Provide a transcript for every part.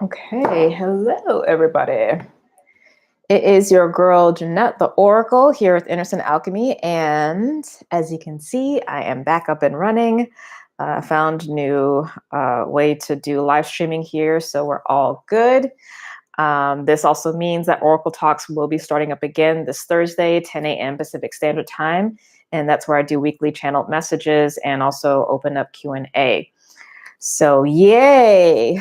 Okay, hello everybody. It is your girl Jynnette the Oracle here with Innocent Alchemy, and as you can see, I am back up and running. Found new way to do live streaming here, so we're all good. This also means that Oracle Talks will be starting up again this Thursday, 10 a.m. Pacific Standard Time, and that's where I do weekly channeled messages and also open up Q&A. So yay!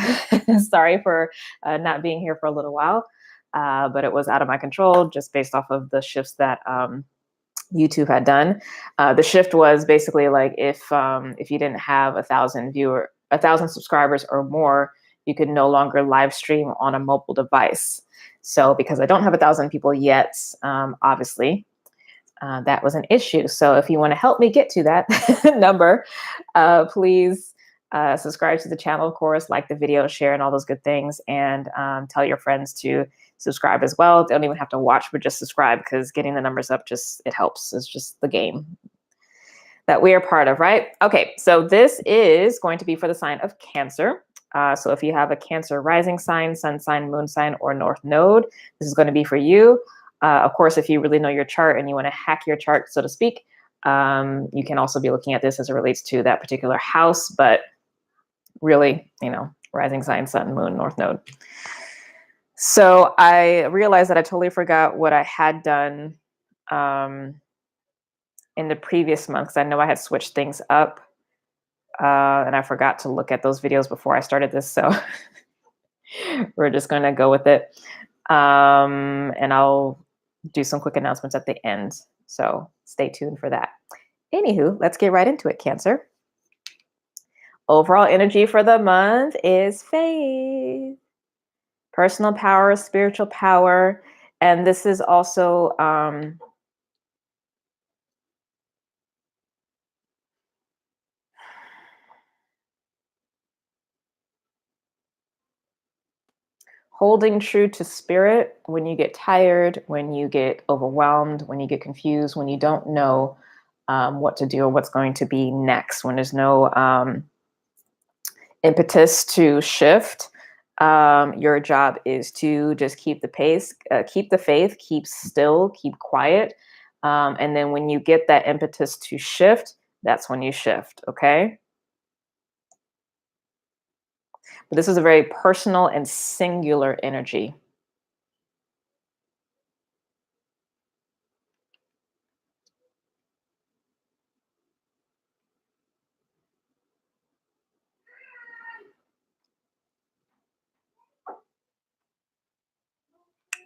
Sorry for not being here for a little while, but it was out of my control just based off of the shifts that YouTube had done. The shift was basically like if you didn't have 1,000 subscribers or more, you could no longer live stream on a mobile device. So because I don't have 1,000 people yet, obviously, that was an issue. So if you want to help me get to that number, please subscribe to the channel, of course, like the video, share, and all those good things, and tell your friends to subscribe as well. They don't even have to watch, but just subscribe, because getting the numbers up it helps. It's just the game that we are part of, right? Okay, so this is going to be for the sign of Cancer. So if you have a Cancer rising sign, sun sign, moon sign, or north node, this is going to be for you. Of course, if you really know your chart and you want to hack your chart, so to speak, you can also be looking at this as it relates to that particular house, but really, rising sign, sun, moon, north node. So I realized that I totally forgot what I had done in the previous month, because I know I had switched things up, and I forgot to look at those videos before I started this. So we're just going to go with it. And I'll do some quick announcements at the end. So stay tuned for that. Anywho, let's get right into it, Cancer. Overall energy for the month is faith, personal power, spiritual power. And this is also holding true to spirit when you get tired, when you get overwhelmed, when you get confused, when you don't know what to do or what's going to be next, when there's no impetus to shift. Your job is to just keep the pace, keep the faith, keep still, keep quiet. And then when you get that impetus to shift, that's when you shift, okay? But this is a very personal and singular energy.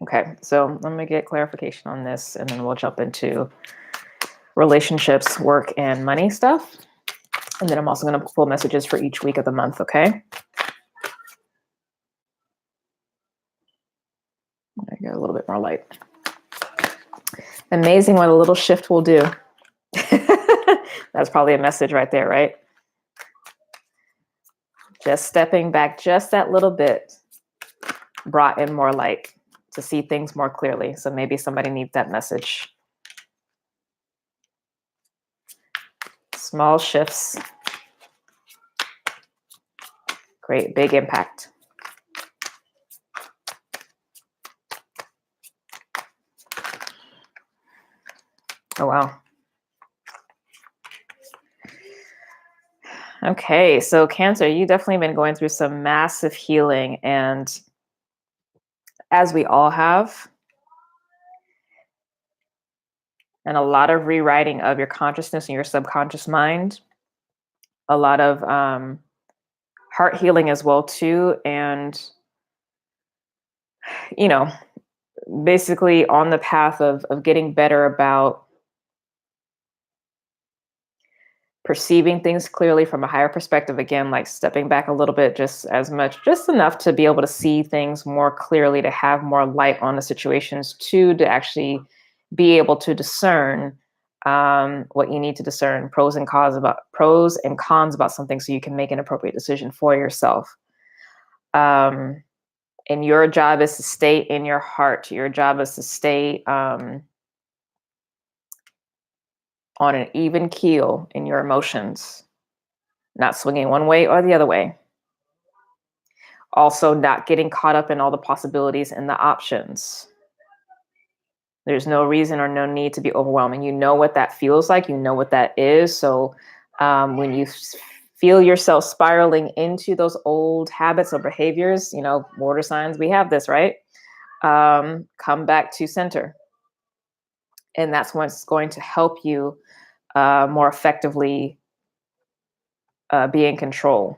Okay, so let me get clarification on this, and then we'll jump into relationships, work, and money stuff. And then I'm also going to pull messages for each week of the month, okay? I get a little bit more light. Amazing what a little shift will do. That's probably a message right there, right? Just stepping back just that little bit brought in more light to see things more clearly. So maybe somebody needs that message. Small shifts. Great, big impact. Oh, wow. Okay, so Cancer, you definitely been going through some massive healing, and as we all have, and a lot of rewriting of your consciousness and your subconscious mind, a lot of heart healing as well too, and basically on the path of getting better about perceiving things clearly from a higher perspective. Again, like stepping back a little bit, just enough to be able to see things more clearly, to have more light on the situations, to actually be able to discern what you need to discern, pros and cons about something, so you can make an appropriate decision for yourself. And your job is to stay in your heart. Your job is to stay on an even keel in your emotions, not swinging one way or the other way. Also, not getting caught up in all the possibilities and the options. There's no reason or no need to be overwhelming. You know what that feels like. You know what that is. So when you feel yourself spiraling into those old habits or behaviors, water signs, we have this, right? Come back to center. And that's what's going to help you more effectively be in control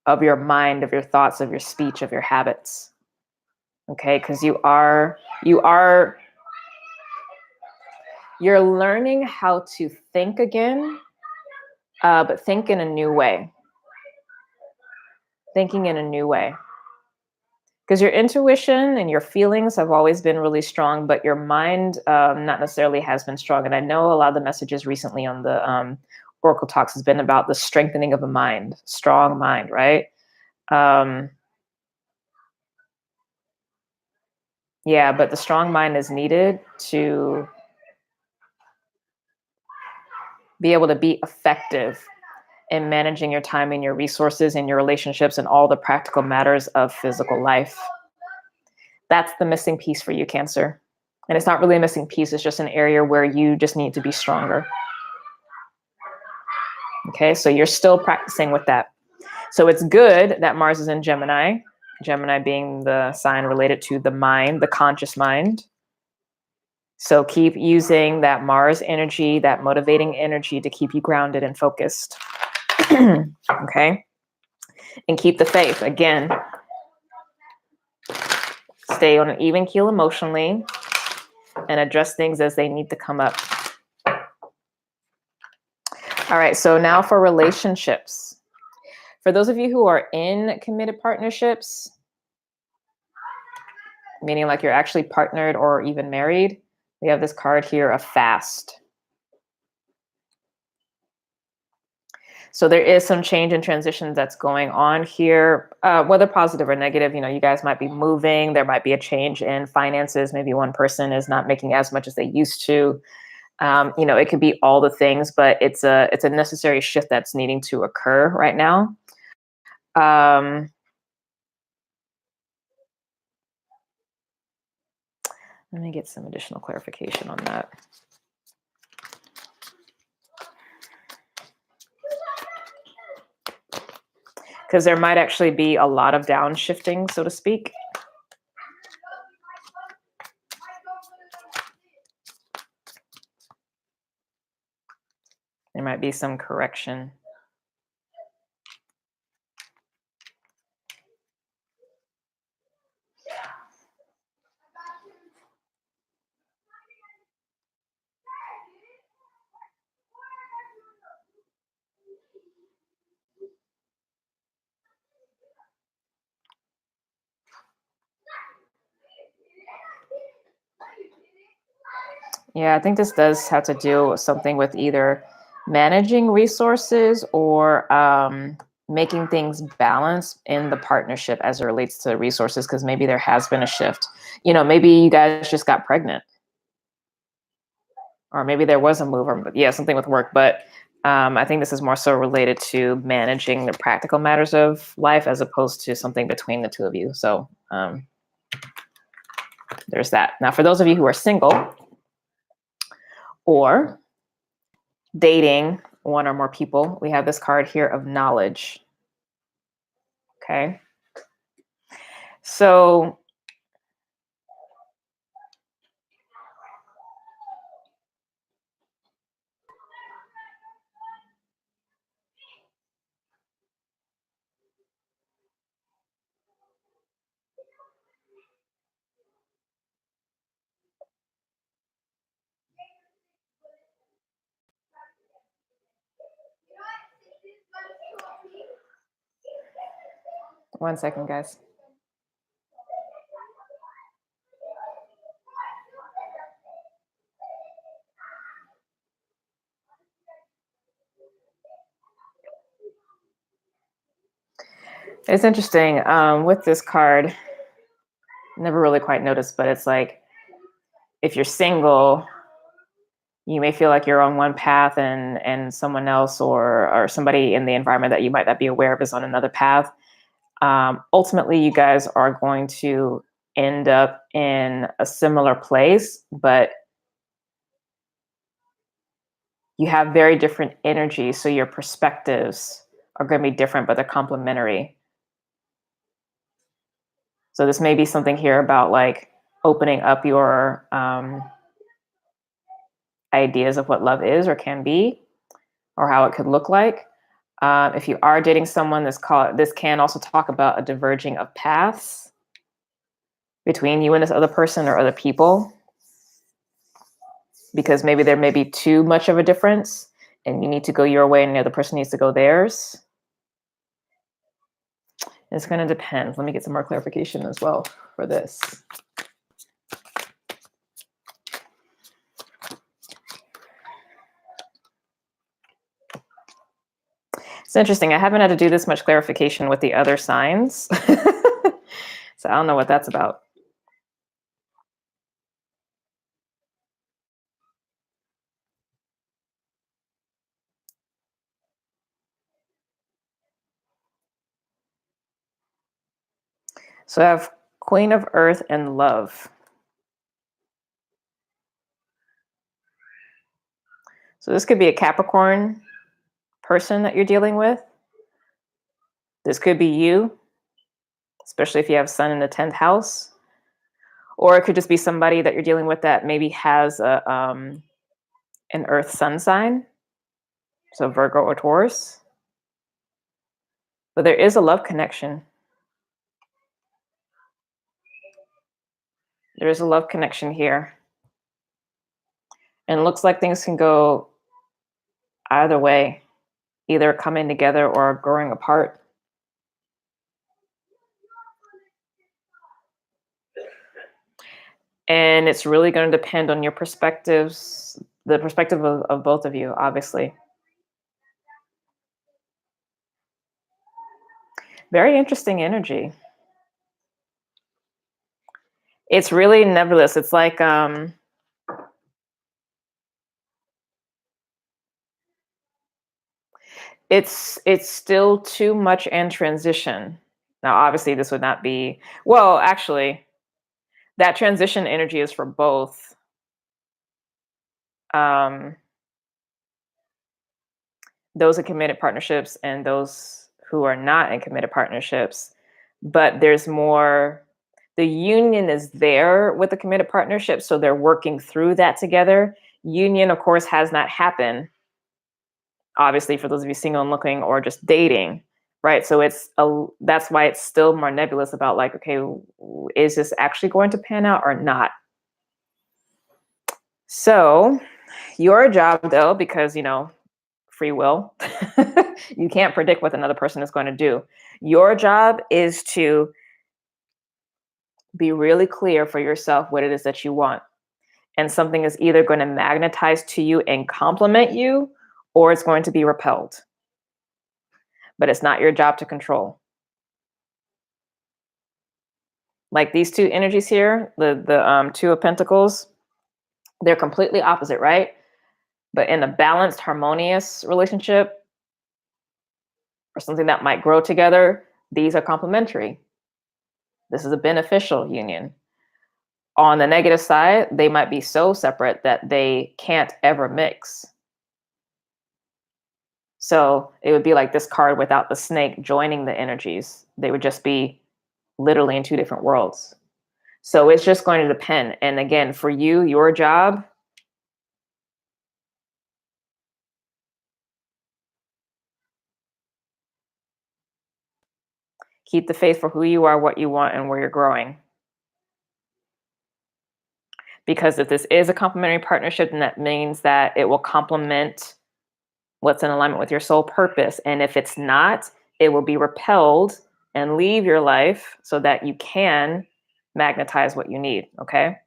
of your mind, of your thoughts, of your speech, of your habits. Okay, because you're learning how to think again, but think in a new way. Thinking in a new way. Because your intuition and your feelings have always been really strong, but your mind not necessarily has been strong. And I know a lot of the messages recently on the Oracle Talks has been about the strengthening of a mind, strong mind, right? Yeah, but the strong mind is needed to be able to be effective in managing your time and your resources and your relationships and all the practical matters of physical life. That's the missing piece for you, Cancer. And it's not really a missing piece. It's just an area where you just need to be stronger. Okay, so you're still practicing with that. So it's good that Mars is in Gemini, Gemini being the sign related to the mind, the conscious mind. So keep using that Mars energy, that motivating energy to keep you grounded and focused. Okay? And keep the faith. Again, stay on an even keel emotionally and address things as they need to come up. All right, so now for relationships. For those of you who are in committed partnerships, meaning like you're actually partnered or even married, we have this card here of fast. So there is some change and transition that's going on here, whether positive or negative. You guys might be moving. There might be a change in finances. Maybe one person is not making as much as they used to. It could be all the things, but it's a necessary shift that's needing to occur right now. Let me get some additional clarification on that. Because there might actually be a lot of downshifting, so to speak. There might be some correction. Yeah, I think this does have to do with something with either managing resources or making things balance in the partnership as it relates to resources, because maybe there has been a shift. Maybe you guys just got pregnant, or maybe there was a move, or something with work. But I think this is more so related to managing the practical matters of life as opposed to something between the two of you. So there's that. Now, for those of you who are single or dating one or more people, we have this card here of knowledge. Okay. So one second, guys. It's interesting with this card. Never really quite noticed, but it's like if you're single, you may feel like you're on one path and someone else or somebody in the environment that you might not be aware of is on another path. Ultimately, you guys are going to end up in a similar place, but you have very different energies. So your perspectives are going to be different, but they're complementary. So this may be something here about like opening up your ideas of what love is or can be, or how it could look like. If you are dating someone, this can also talk about a diverging of paths between you and this other person or other people, because maybe there may be too much of a difference and you need to go your way and the other person needs to go theirs. It's going to depend. Let me get some more clarification as well for this. It's interesting. I haven't had to do this much clarification with the other signs. So I don't know what that's about. So I have Queen of Earth and Love. So this could be a Capricorn person that you're dealing with. This could be you, especially if you have Sun in the 10th house. Or it could just be somebody that you're dealing with that maybe has an Earth Sun sign, so Virgo or Taurus. But there is a love connection. There is a love connection here. And it looks like things can go either way, either coming together or growing apart. And it's really going to depend on your perspectives, the perspective of both of you, obviously. Very interesting energy. It's really nebulous. It's like it's still too much in transition. Now, obviously, this would not be, well, actually, that transition energy is for both. Those in committed partnerships and those who are not in committed partnerships. But there's more, the union is there with the committed partnership, so they're working through that together. Union, of course, has not happened, obviously, for those of you single and looking or just dating, right? So that's why it's still more nebulous about like, okay, is this actually going to pan out or not? So your job, though, because, free will, you can't predict what another person is going to do. Your job is to be really clear for yourself what it is that you want. And something is either going to magnetize to you and complement you, or it's going to be repelled. But it's not your job to control. Like these two energies here, the Two of Pentacles, they're completely opposite, right? But in a balanced, harmonious relationship, or something that might grow together, these are complementary. This is a beneficial union. On the negative side, they might be so separate that they can't ever mix. So it would be like this card without the snake joining the energies. They would just be literally in two different worlds. So it's just going to depend. And again, for you, your job, keep the faith for who you are, what you want, and where you're growing. Because if this is a complementary partnership, then that means that it will complement what's in alignment with your soul purpose. And if it's not, it will be repelled and leave your life so that you can magnetize what you need, okay?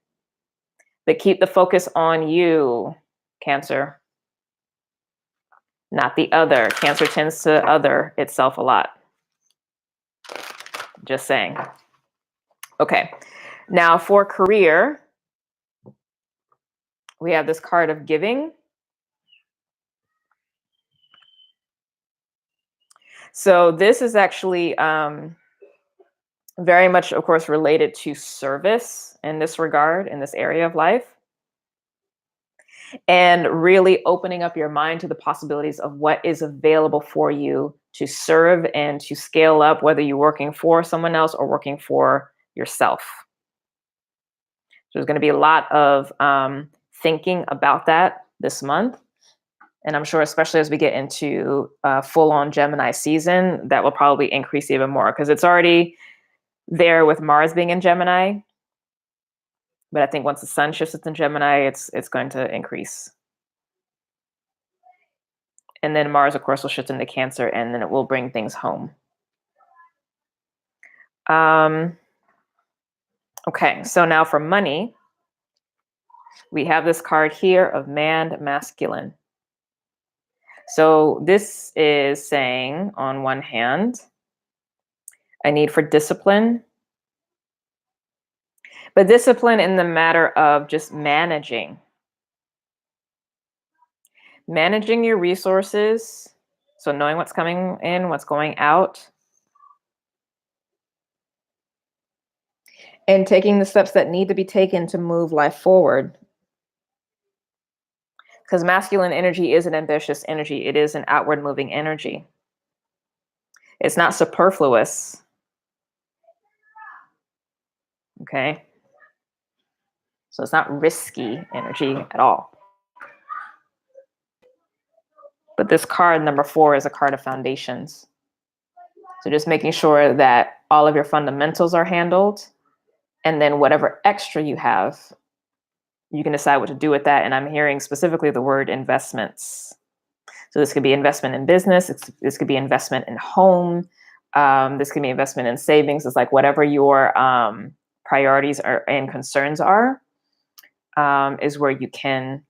But keep the focus on you, Cancer, not the other. Cancer tends to other itself a lot. Just saying. Okay, now for career, we have this card of giving. So this is actually Very much, of course, related to service in this regard, in this area of life, and really opening up your mind to the possibilities of what is available for you to serve and to scale up, whether you're working for someone else or working for yourself. So there's going to be a lot of thinking about that this month. And I'm sure, especially as we get into full on Gemini season, that will probably increase even more because it's already there with Mars being in Gemini. But I think once the sun shifts into Gemini, it's going to increase. And then Mars, of course, will shift into Cancer, and then it will bring things home. Okay, so now for money, we have this card here of Man Masculine. So this is saying, on one hand, a need for discipline, but discipline in the matter of just managing your resources. So knowing what's coming in, what's going out, and taking the steps that need to be taken to move life forward. Because masculine energy is an ambitious energy. It is an outward moving energy. It's not superfluous. Okay. So it's not risky energy at all. But this card, number 4, is a card of foundations. So just making sure that all of your fundamentals are handled. And then whatever extra you have, you can decide what to do with that. And I'm hearing specifically the word investments. So this could be investment in business. This could be investment in home. This could be investment in savings. It's like whatever your priorities are and concerns are, is where you can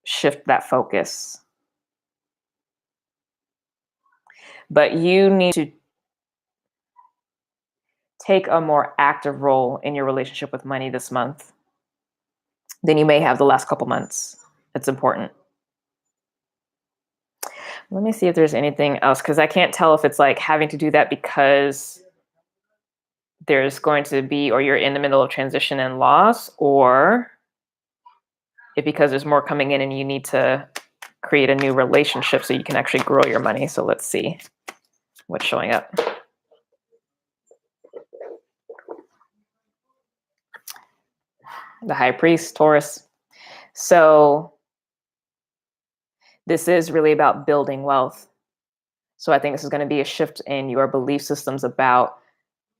shift that focus. But you need to take a more active role in your relationship with money this month than you may have the last couple months. It's important. Let me see if there's anything else, because I can't tell if it's like having to do that because there's going to be, or you're in the middle of transition and loss, or if because there's more coming in and you need to create a new relationship so you can actually grow your money. So let's see what's showing up. The High Priest, Taurus. So this is really about building wealth. So I think this is going to be a shift in your belief systems about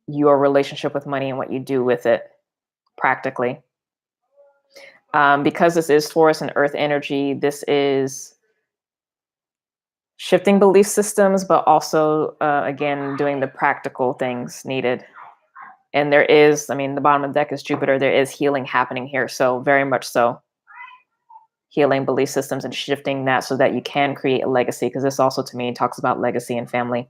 your relationship with money and what you do with it practically. Because this is Taurus and Earth energy, this is shifting belief systems, but also, again, doing the practical things needed. And there is, the bottom of the deck is Jupiter. There is healing happening here. So very much so. Healing belief systems and shifting that so that you can create a legacy. Because this also, to me, talks about legacy and family.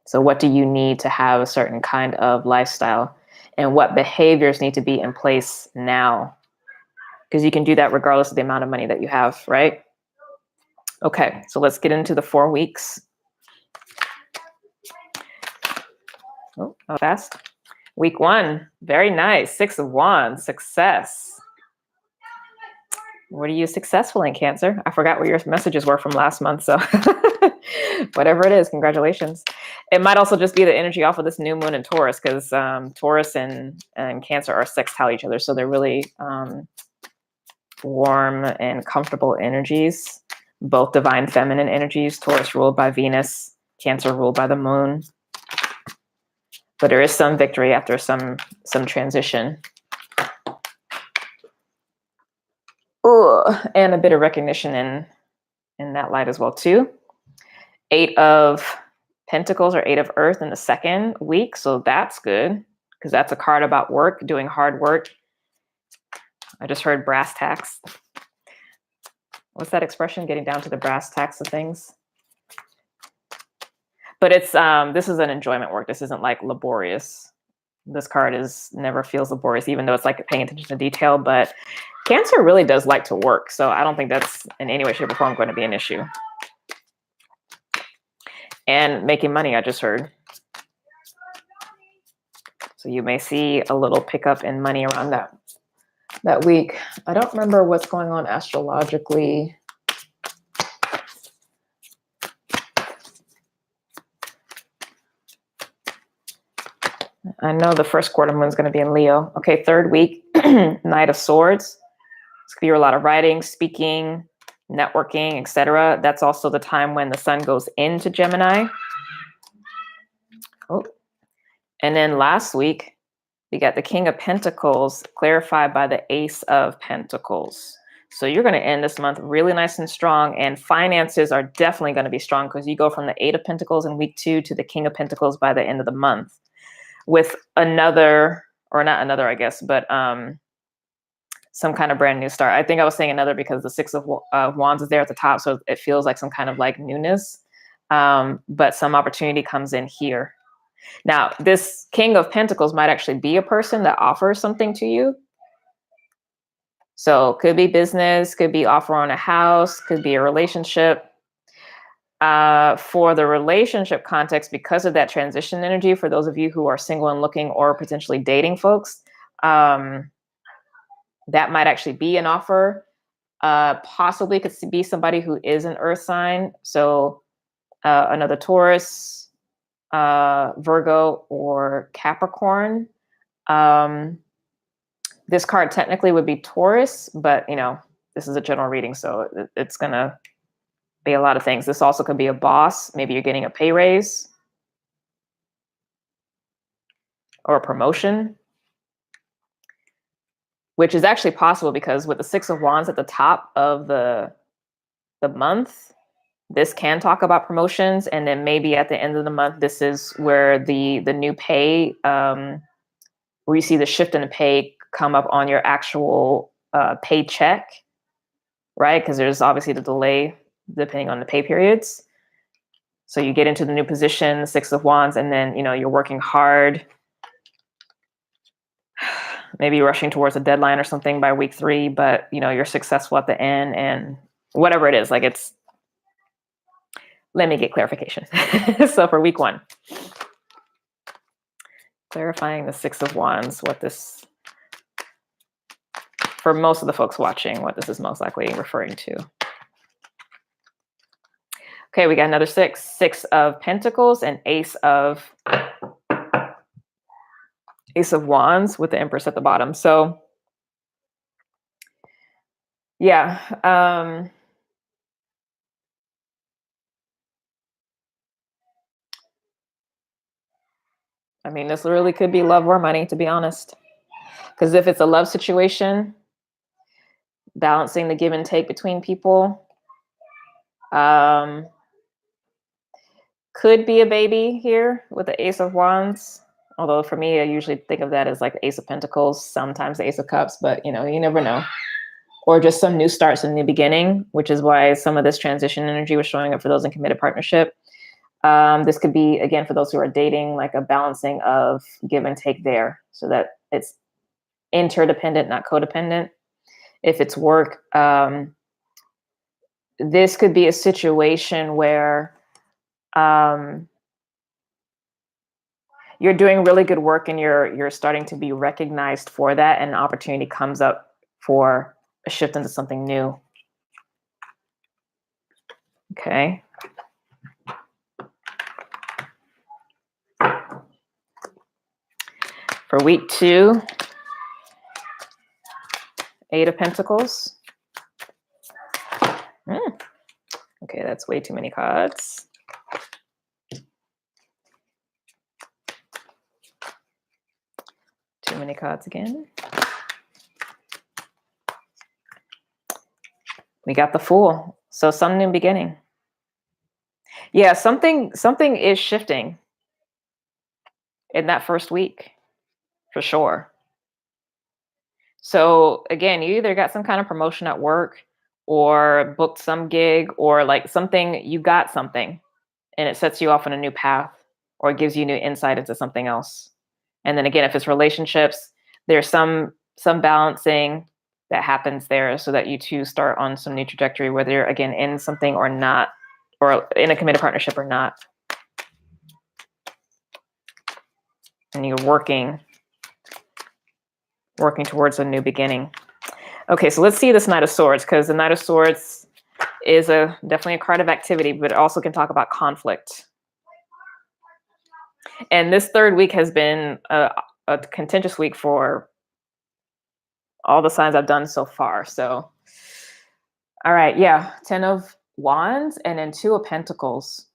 So what do you need to have a certain kind of lifestyle? And what behaviors need to be in place now? Because you can do that regardless of the amount of money that you have, right? Okay, so let's get into the 4 weeks. Oh, fast. Week 1, very nice. 6 of Wands, success. What are you successful in, Cancer? I forgot what your messages were from last month, so whatever it is, congratulations. It might also just be the energy off of this new moon in Taurus, because Taurus and Cancer are sextile each other, so they're really warm and comfortable energies, both divine feminine energies. Taurus ruled by Venus, Cancer ruled by the moon. But there is some victory after some transition. Ooh, and a bit of recognition in that light as well too. 8 of Pentacles or 8 of Earth in the second week, so that's good because that's a card about work, doing hard work. I just heard brass tacks. What's that expression? Getting down to the brass tacks of things. But it's this is an enjoyment work. This isn't like laborious. This card never feels laborious, even though it's like paying attention to detail. But Cancer really does like to work, so I don't think that's in any way, shape, or form going to be an issue. and making money, I just heard. So you may see a little pickup in money around that week. I don't remember what's going on astrologically. I know the first quarter moon is going to be in Leo. Okay, third week, Knight of Swords. It's going to be a lot of writing, speaking, networking, etc. That's also the time when the sun goes into Gemini. Oh. And then last week, we got the King of Pentacles clarified by the Ace of Pentacles. So you're going to end this month really nice and strong, and finances are definitely going to be strong because you go from the Eight of Pentacles in week 2 to the King of Pentacles by the end of the month with another, or not another, I guess, but some kind of brand new start. I think I was saying another because the Six of Wands is there at the top, so it feels like some kind of like newness, but some opportunity comes in here. Now, this King of Pentacles might actually be a person that offers something to you. So could be business, could be offer on a house, could be a relationship. For the relationship context, because of that transition energy, for those of you who are single and looking or potentially dating folks, that might actually be an offer. Possibly could be somebody who is an earth sign. So another Taurus, Virgo, or Capricorn. This card technically would be Taurus, but you know, this is a general reading, so it's gonna be a lot of things. This also could be a boss. Maybe you're getting a pay raise or a promotion, which is actually possible because with the Six of Wands at the top of the month, this can talk about promotions. And then maybe at the end of the month, this is where the new pay, where you see the shift in the pay come up on your actual paycheck, right? Because there's obviously the delay depending on the pay periods. So you get into the new position, the Six of Wands, and then, you know, you're working hard, maybe rushing towards a deadline or something by week 3, but, you know, you're successful at the end and whatever it is, like it's, let me get clarification. So for week 1, clarifying the Six of Wands, what this, for most of the folks watching, what this is most likely referring to. Okay, we got another 6 of Pentacles and Ace of Wands with the Empress at the bottom. So yeah, I mean, this really could be love or money, to be honest. Because if it's a love situation, balancing the give and take between people, could be a baby here with the Ace of Wands. Although for me, I usually think of that as like the Ace of Pentacles, sometimes the Ace of Cups, but you know, you never know. Or just some new starts in the beginning, which is why some of this transition energy was showing up for those in committed partnership. This could be, again, for those who are dating, like a balancing of give and take there so that it's interdependent, not codependent. If it's work, this could be a situation where you're doing really good work and you're starting to be recognized for that, and an opportunity comes up for a shift into something new. Okay. For week 2, 8 of Pentacles. Okay, that's way too many cards. Too many cards again. We got the Fool. So some new beginning. Yeah, something is shifting in that first week, for sure. So again, you either got some kind of promotion at work or booked some gig, or like something, you got something and it sets you off on a new path or gives you new insight into something else. And then again, if it's relationships, there's some balancing that happens there so that you two start on some new trajectory, whether you're again in something or not, or in a committed partnership or not. and you're working towards a new beginning. Okay, so let's see this Knight of Swords, because the Knight of Swords is definitely a card of activity, but it also can talk about conflict. And this third week has been a contentious week for all the signs I've done so far. So, all right, yeah, 10 of Wands and then 2 of Pentacles.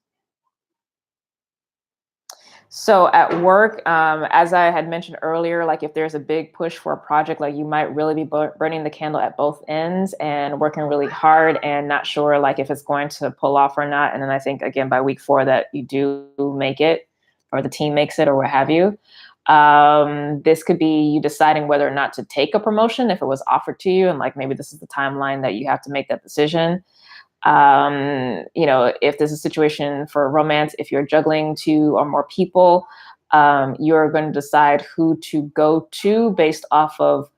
So at work, as I had mentioned earlier, like if there's a big push for a project, like you might really be burning the candle at both ends and working really hard and not sure like if it's going to pull off or not. And then I think again by week 4 that you do make it, or the team makes it, or what have you. This could be you deciding whether or not to take a promotion if it was offered to you, and like maybe this is the timeline that you have to make that decision. You know, if there's a situation for romance, if you're juggling 2 or more people, you're going to decide who to go to based off of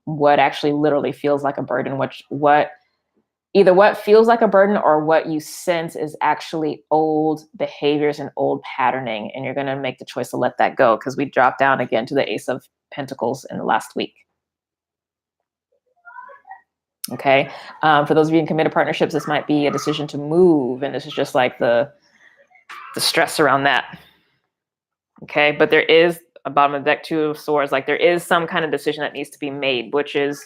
what actually literally feels like a burden, what feels like a burden or what you sense is actually old behaviors and old patterning. And you're going to make the choice to let that go, because we dropped down again to the Ace of Pentacles in the last week. Okay. For those of you in committed partnerships, this might be a decision to move. And this is just like the stress around that. Okay. But there is a bottom of the deck, 2 of Swords. Like there is some kind of decision that needs to be made, which is,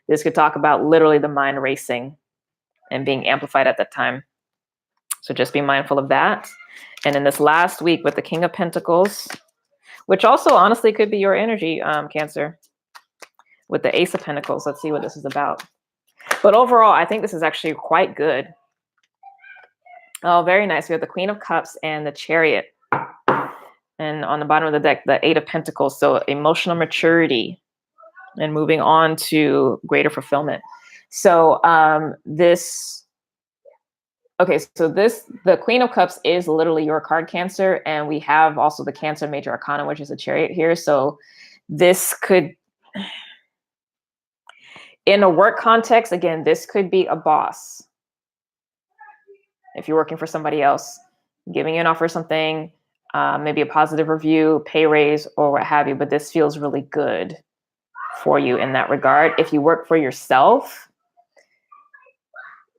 this could talk about literally the mind racing and being amplified at that time. So just be mindful of that. And in this last week with the King of Pentacles, which also honestly could be your energy, Cancer, with the Ace of Pentacles. Let's see what this is about. But overall, I think this is actually quite good. Oh, very nice. We have the Queen of Cups and the Chariot. And on the bottom of the deck, the 8 of Pentacles. So emotional maturity and moving on to greater fulfillment. So the Queen of Cups is literally your card, Cancer. And we have also the Cancer Major Arcana, which is a Chariot here. So this could, in a work context, again, this could be a boss. If you're working for somebody else, giving you an offer or something, maybe a positive review, pay raise, or what have you. But this feels really good for you in that regard. If you work for yourself,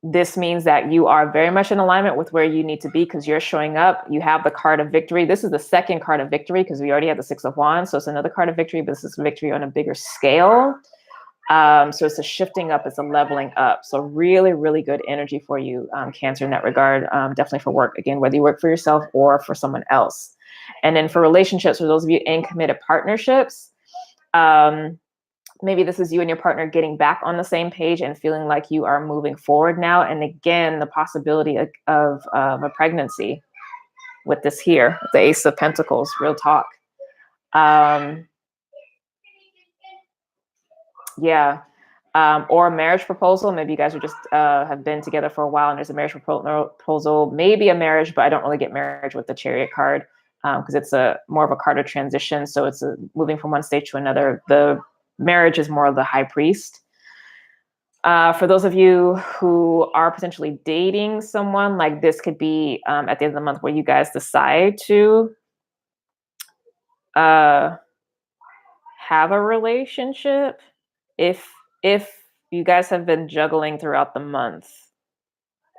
this means that you are very much in alignment with where you need to be, because you're showing up. You have the card of victory. This is the second card of victory, because we already have the 6 of Wands. So it's another card of victory, but this is victory on a bigger scale. So it's a shifting up, it's a leveling up. So really, really good energy for you, Cancer, in that regard. Definitely for work, again, whether you work for yourself or for someone else. And then for relationships, for those of you in committed partnerships, maybe this is you and your partner getting back on the same page and feeling like you are moving forward now. And again, the possibility of a pregnancy with this here, the Ace of Pentacles, real talk. Yeah. Or a marriage proposal. Maybe you guys are just have been together for a while and there's a marriage proposal, maybe a marriage, but I don't really get marriage with the Chariot card, because it's a more of a card of transition. So it's moving from one stage to another. The marriage is more of the High Priest. For those of you who are potentially dating someone, like this could be at the end of the month where you guys decide to have a relationship. If you guys have been juggling throughout the month,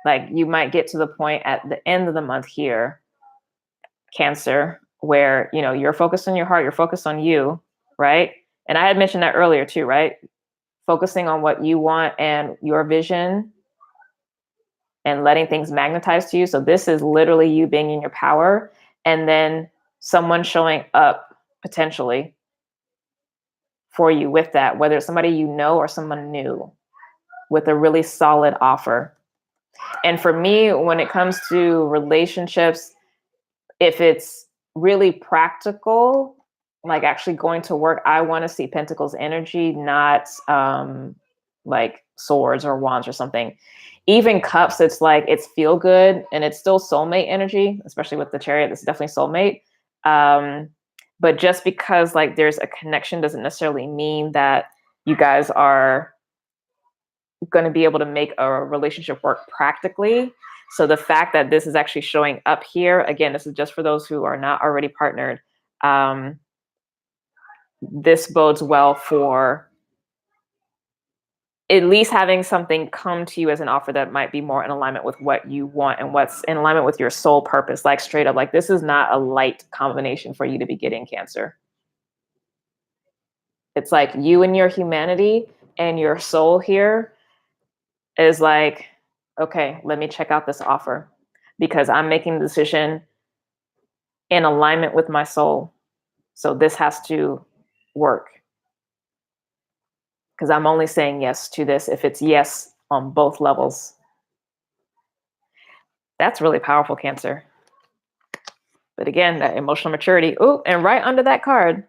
like you might get to the point at the end of the month here, Cancer, where, you know, you're focused on your heart, you're focused on you, right? And I had mentioned that earlier too, right? Focusing on what you want and your vision and letting things magnetize to you. So this is literally you being in your power, and then someone showing up potentially for you with that, whether it's somebody you know or someone new, with a really solid offer. And for me, when it comes to relationships, if it's really practical, like actually going to work, I want to see Pentacles energy, not like Swords or Wands or something. Even Cups, it's like it's feel good and it's still soulmate energy, especially with the Chariot. This is definitely soulmate. But just because like there's a connection doesn't necessarily mean that you guys are going to be able to make a relationship work practically. So the fact that this is actually showing up here, again, this is just for those who are not already partnered. This bodes well for at least having something come to you as an offer that might be more in alignment with what you want and what's in alignment with your soul purpose. Like straight up, like this is not a light combination for you to be getting, Cancer. It's like you and your humanity and your soul here is like, okay, let me check out this offer because I'm making the decision in alignment with my soul. So this has to work. Because I'm only saying yes to this if it's yes on both levels. That's really powerful, Cancer. But again, that emotional maturity. Oh, and right under that card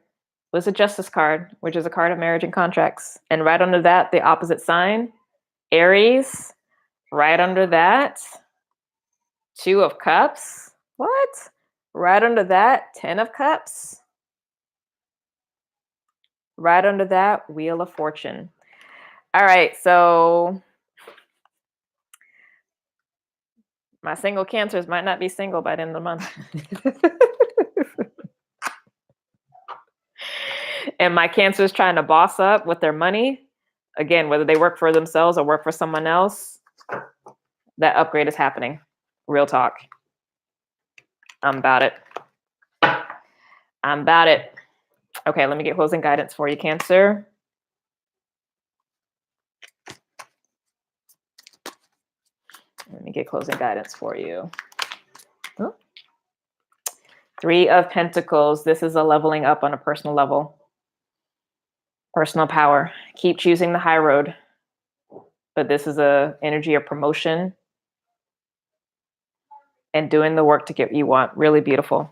was a Justice card, which is a card of marriage and contracts. And right under that, the opposite sign, Aries. Right under that, Two of Cups. What? Right under that, 10 of Cups. Right under that, Wheel of Fortune. All right, so my single Cancers might not be single by the end of the month. And my Cancers trying to boss up with their money, again, whether they work for themselves or work for someone else, that upgrade is happening. Real talk. I'm about it. I'm about it. Okay, let me get closing guidance for you, Cancer. Let me get closing guidance for you. Oh. Three of Pentacles. This is a leveling up on a personal level. Personal power. Keep choosing the high road. But this is a energy of promotion and doing the work to get what you want. Really beautiful.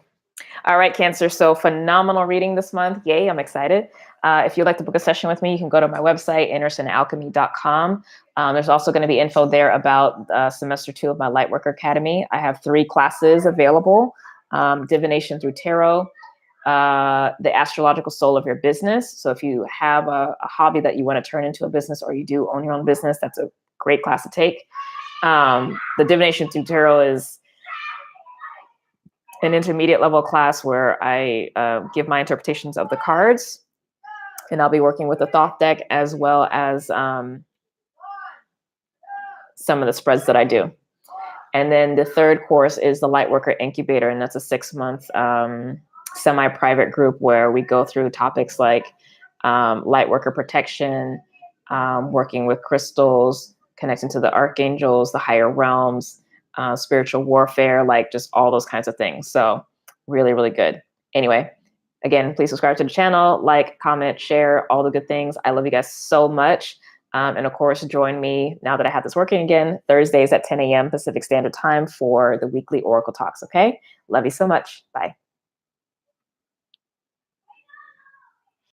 All right, Cancer. So phenomenal reading this month. Yay, I'm excited. If you'd like to book a session with me, you can go to my website, andersonalchemy.com. There's also going to be info there about semester 2 of my Lightworker Academy. I have 3 classes available. Divination through tarot, the astrological soul of your business. So if you have a hobby that you want to turn into a business or you do own your own business, that's a great class to take. The Divination through tarot is an intermediate level class where I give my interpretations of the cards, and I'll be working with the Thoth deck as well as some of the spreads that I do. And then the third course is the Lightworker Incubator, and that's a 6-month semi-private group where we go through topics like Lightworker protection, working with crystals, connecting to the archangels, the higher realms, spiritual warfare, like just all those kinds of things. So really, really good. Anyway, again, please subscribe to the channel, like, comment, share, all the good things. I love you guys so much. And of course, join me now that I have this working again, Thursdays at 10 a.m. Pacific Standard Time for the weekly Oracle Talks, okay? Love you so much. Bye.